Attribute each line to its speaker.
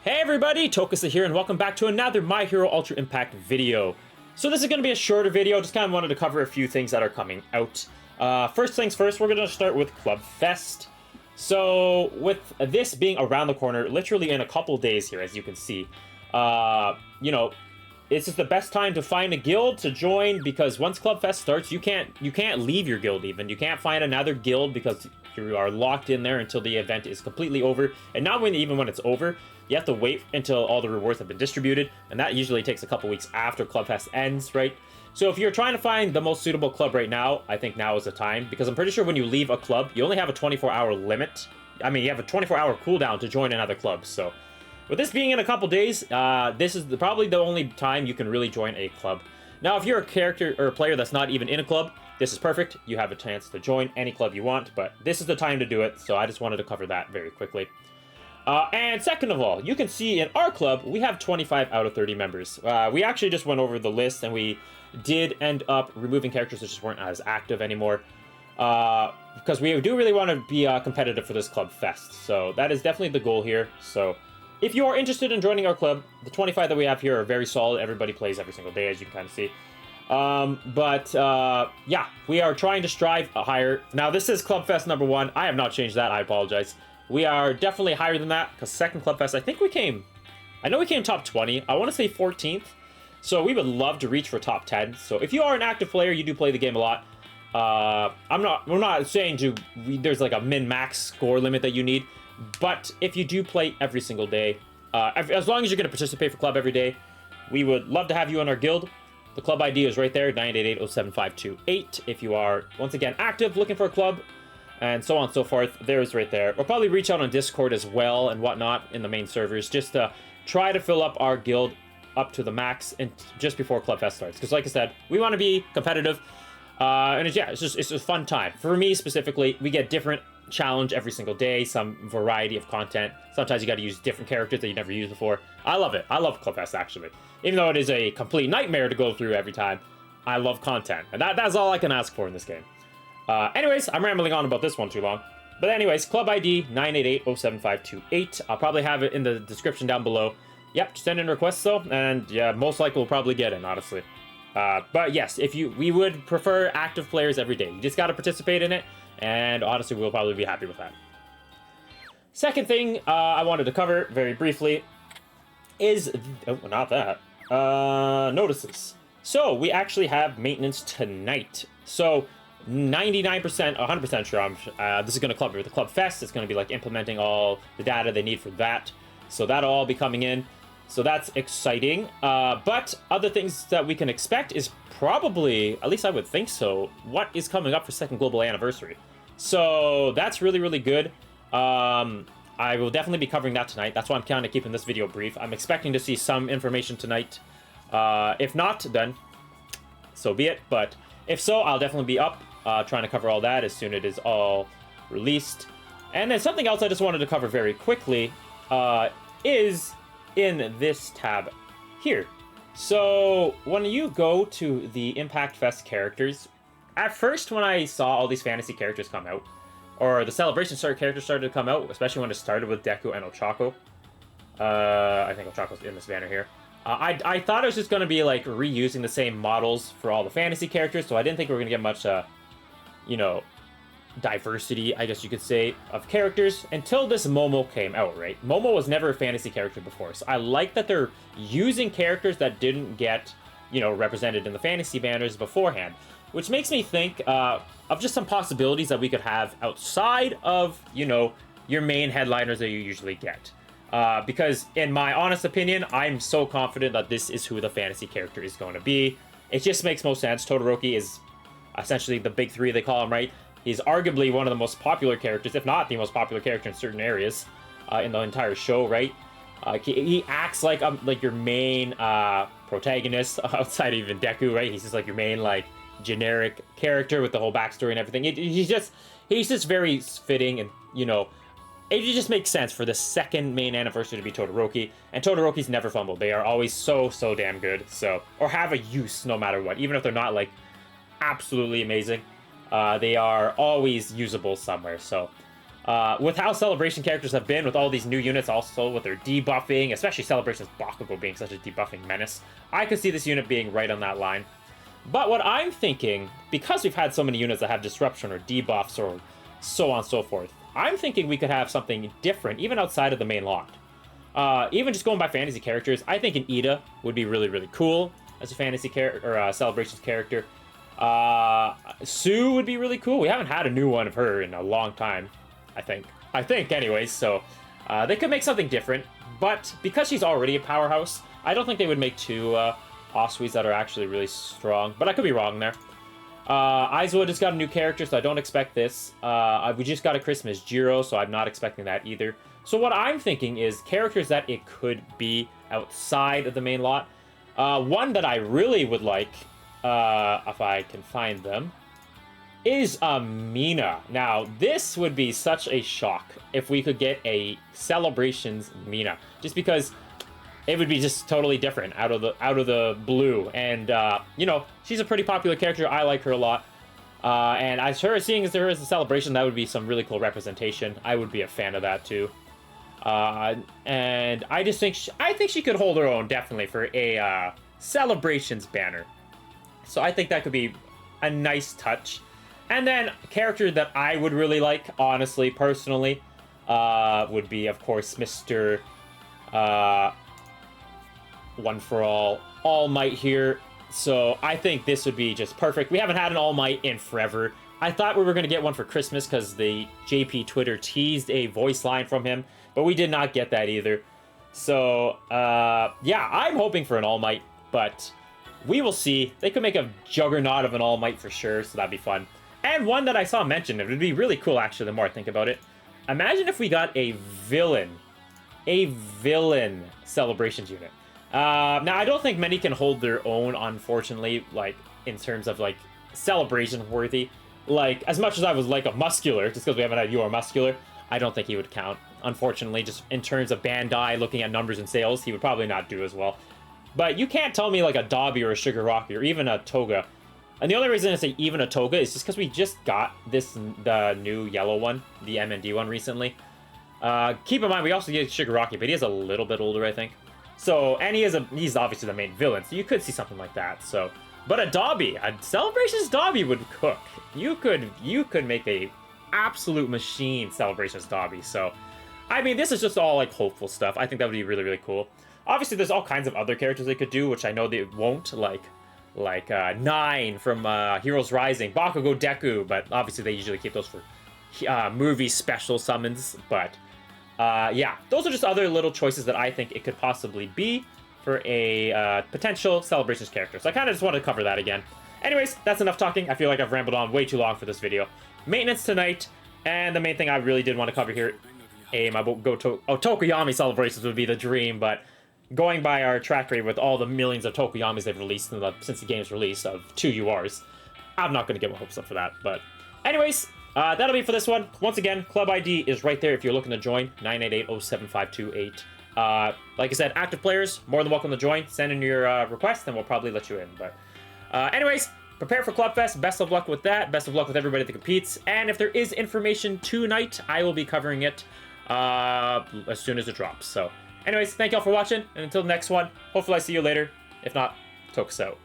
Speaker 1: Hey everybody, Tokusa here, and welcome back to another My Hero Ultra Impact video. So this is going to be a shorter video, just kind of wanted to cover a few things that are coming out. First things first, we're going to start with Clubfest. So with this being around the corner, literally in a couple days here, as you can see, this is the best time to find a guild to join, because once Clubfest starts, you can't leave your guild even. You can't find another guild because you are locked in there until the event is completely over. And not even when it's over, you have to wait until all the rewards have been distributed, and that usually takes a couple weeks after Clubfest ends, right? So if you're trying to find the most suitable club right now, I think now is the time, because I'm pretty sure when you leave a club, you only have a 24-hour limit. I mean, you have a 24-hour cooldown to join another club, so with this being in a couple days, this is probably the only time you can really join a club. Now, if you're a character or a player that's not even in a club, this is perfect. You have a chance to join any club you want, but this is the time to do it, so I just wanted to cover that very quickly. And second of all, you can see in our club, we have 25 out of 30 members. We actually just went over the list, and we did end up removing characters that just weren't as active anymore, because we do really want to be competitive for this Clubfest, so that is definitely the goal here. So if you are interested in joining our club, the 25 that we have here are very solid. Everybody plays every single day, as you can kind of see. Yeah, we are trying to strive higher. Now, this is Clubfest number 1. I have not changed that. I apologize. We are definitely higher than that, because second Clubfest, I know we came top 20. I want to say 14th. So we would love to reach for top 10. So if you are an active player, you do play the game a lot. We're not saying there's like a min-max score limit that you need. But if you do play every single day, as long as you're going to participate for club every day, we would love to have you in our guild. The club ID is right there, 988-07528. If you are, once again, active, looking for a club, and so on and so forth, there's right there. We'll probably reach out on Discord as well and whatnot in the main servers, just to try to fill up our guild up to the max and just before Clubfest starts. Because like I said, we want to be competitive, and it's a fun time. For me specifically, we get different challenge every single day, some variety of content. Sometimes you got to use different characters that you never used before. I love it. I love Clubfest, actually. Even though it is a complete nightmare to go through every time, I love content, and that's all I can ask for in this game. Anyways, I'm rambling on about this one too long. But anyways, club ID 988-07528. I'll probably have it in the description down below. Yep, just send in requests though, and yeah, most likely we'll probably get in, honestly. But yes, we would prefer active players every day. You just got to participate in it, and honestly, we'll probably be happy with that. Second thing I wanted to cover very briefly is, notices. So we actually have maintenance tonight. So 99%, 100% sure this is going to club with the Clubfest. It's going to be like implementing all the data they need for that. So that'll all be coming in. So that's exciting. But other things that we can expect is probably, at least I would think so, what is coming up for second global anniversary. So that's really, really good. I will definitely be covering that tonight. That's why I'm kind of keeping this video brief. I'm expecting to see some information tonight. If not, then so be it. But if so, I'll definitely be up trying to cover all that as soon as it is all released. And then something else I just wanted to cover very quickly is in this tab here. So when you go to the Impact Fest characters, at first when I saw all these fantasy characters come out, or the Celebration characters started to come out, especially when it started with Deku and Ochako. I think Ochako's in this banner here. I thought it was just going to be like reusing the same models for all the fantasy characters, so I didn't think we were going to get much, diversity, I guess you could say, of characters until this Momo came out, right? Momo was never a fantasy character before, so I like that they're using characters that didn't get, represented in the fantasy banners beforehand, which makes me think of just some possibilities that we could have outside of, your main headliners that you usually get. Because in my honest opinion, I'm so confident that this is who the fantasy character is going to be. It just makes most sense. Todoroki is essentially the big three, they call him, right? He's arguably one of the most popular characters, if not the most popular character in certain areas in the entire show, right? He acts like your main protagonist outside of even Deku, right? He's just like your main generic character with the whole backstory and everything. He's just very fitting, and it just makes sense for the second main anniversary to be Todoroki, and Todoroki's never fumbled. They are always so damn good, or have a use no matter what, even if they're not absolutely amazing. They are always usable somewhere. So With how Celebration characters have been, with all these new units also, with their debuffing, especially Celebration's Bakugo being such a debuffing menace, I could see this unit being right on that line. But what I'm thinking, because we've had so many units that have disruption or debuffs or so on and so forth, I'm thinking we could have something different, even outside of the main lot. Even just going by fantasy characters, I think an Ida would be really, really cool as a fantasy character, or Celebrations character. Sue would be really cool. We haven't had a new one of her in a long time, I think anyways, so they could make something different. But because she's already a powerhouse, I don't think they would make two Osweys that are actually really strong, but I could be wrong there. Aizawa just got a new character, so I don't expect this. We just got a Christmas Jiro, so I'm not expecting that either. So what I'm thinking is characters that it could be outside of the main lot. One that I really would like, if I can find them, is Mina. Now, this would be such a shock if we could get a Celebrations Mina, just because it would be just totally different out of the blue. And you know, she's a pretty popular character. I like her a lot. And I sure, seeing as there is a celebration, that would be some really cool representation. I would be a fan of that too. And I just think I think she could hold her own definitely for a Celebrations banner. So I think that could be a nice touch. And then a character that I would really like, honestly, personally, would be, of course, Mr. One for All Might here. So I think this would be just perfect. We haven't had an All Might in forever. I thought we were going to get one for Christmas because the JP Twitter teased a voice line from him, but we did not get that either. So, yeah, I'm hoping for an All Might, but we will see. They could make a juggernaut of an All Might for sure, so that'd be fun. And one that I saw mentioned, it would be really cool, actually, the more I think about it. Imagine if we got a villain Celebrations unit. Now, I don't think many can hold their own, unfortunately, like, in terms of, like, celebration worthy. Like, as much as I was like a Muscular, just because we haven't had You Are Muscular, I don't think he would count. Unfortunately, just in terms of Bandai looking at numbers and sales, he would probably not do as well. But you can't tell me, like, a Dobby or a Sugar Rocky or even a Toga. And the only reason I say even a Toga is just because we just got the new yellow one, the MND one recently. Keep in mind, we also get Shigaraki, but he is a little bit older, I think. So, and he's obviously the main villain, so you could see something like that. So, but a Dobby, a Celebrations Dobby would cook. You could make a absolute machine Celebrations Dobby. So, I mean, this is just all like hopeful stuff. I think that would be really, really cool. Obviously, there's all kinds of other characters they could do, which I know they won't, like Nine from Heroes Rising, Bakugo Deku, but obviously they usually keep those for movie special summons. But yeah, those are just other little choices that I think it could possibly be for a potential Celebrations character. So I kind of just wanted to cover that again. Anyways, that's enough talking. I feel like I've rambled on way too long for this video. Maintenance tonight, and the main thing I really did want to cover here, Tokoyami Celebrations would be the dream, but going by our track record with all the millions of Tokoyamis they've released since the game's release of 2 URs, I'm not going to get my hopes up for that. But anyways, that'll be for this one. Once again, club ID is right there if you're looking to join, 988-07528. Like I said, active players, more than welcome to join. Send in your request, and we'll probably let you in. But anyways, prepare for Clubfest. Best of luck with that. Best of luck with everybody that competes. And if there is information tonight, I will be covering it as soon as it drops. So anyways, thank y'all for watching, and until the next one, hopefully I see you later. If not, Tokus out.